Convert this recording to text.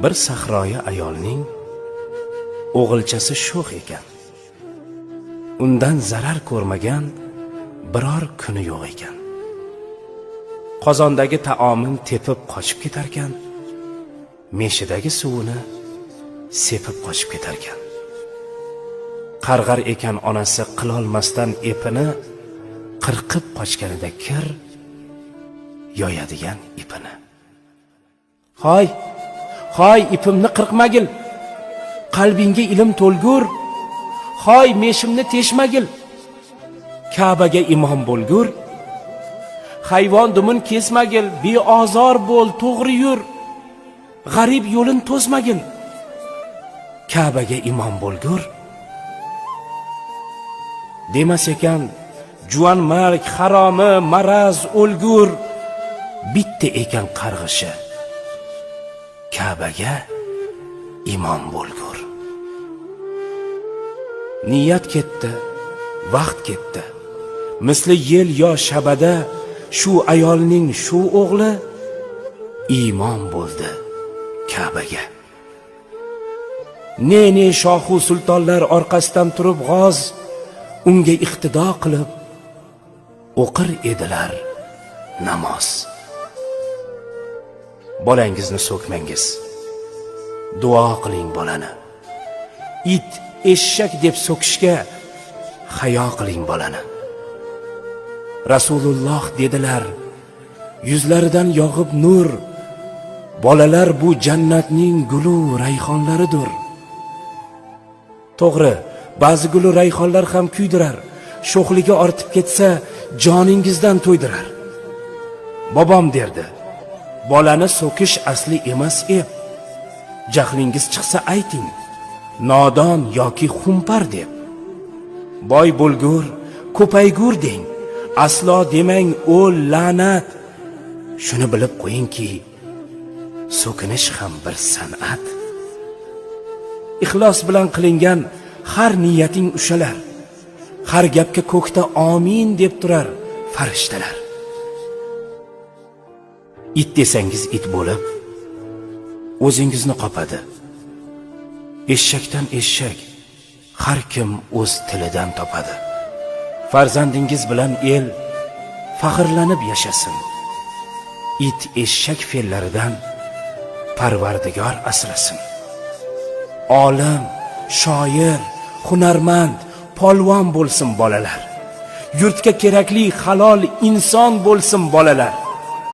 Bir sahroyi ayolning o'g'ilchasi sho'x ekan. Undan zarar ko'rmagan biror kuni yo'q ekan. Qozondagi taomin tepib qochib ketarkan, meshidagi suvini sepib qochib ketarkan. Qarg'ar ekan onasi qilolmasdan epini, qirqib qochganida kir yoyadigan ipini. Hoy ipimni qirqmagil, qalbingga ilm to'lgur. Hoy meshimni teshmagil, Ka'baga imom bo'lgur. Hayvon dumin kesmagil, beozor bo'l, to'g'ri yur. G'arib yo'lin to'smagil, Ka'baga imom bo'lgur. Demas ekan, juvan mark, haromi, maraz, o'lgur. Bitta ekan qarg'ishi, Ka'baga imom bo'lgur. Niyat ketdi, vaqt ketdi. Misli yel yo shabada shu ayolning shu o'g'li imom bo'ldi Ka'baga. Ne shohu sultonlar orqasidan turib g'oz unga iqtido qilib o'qir edilar namoz. Bolangizni so'kmangiz, duo qiling bolani. It, eshak deb so'kishga hayo qiling bolani. Rasululloh dedilar, yuzlaridan yog'ib nur. Bolalar bu jannatning gulu rayhonlaridir. To'g'ri, ba'zi gulu rayhonlar ham kuydirar. Sho'xligi ortib ketsa, joningizdan to'ydirar. Bobom derdi, bolani so'kish asli emas ep. Jahlingiz chiqsa ayting, nodon yoki xumpar deb. Boy bo'lgur, ko'paygur deng. Aslo demang o'l la'nat. Shuni bilib qo'yingki, so'kinish ham bir san'at. Ixlos bilan qilingan har niyating ushalar. Har gapga ko'kda amin deb turar farishtalar. It desangiz it bo'lib, o'zingizni qopadi. Eshakdan eshak, har kim o'z tilidan topadi. Farzandingiz bilan el faxrlanib yashasin. It eshak fe'llaridan Parvardigor asrasin. Olim, shoir, hunarmand, polvon bo'lsin bolalar. Yurtga kerakli halol inson bo'lsin bolalar.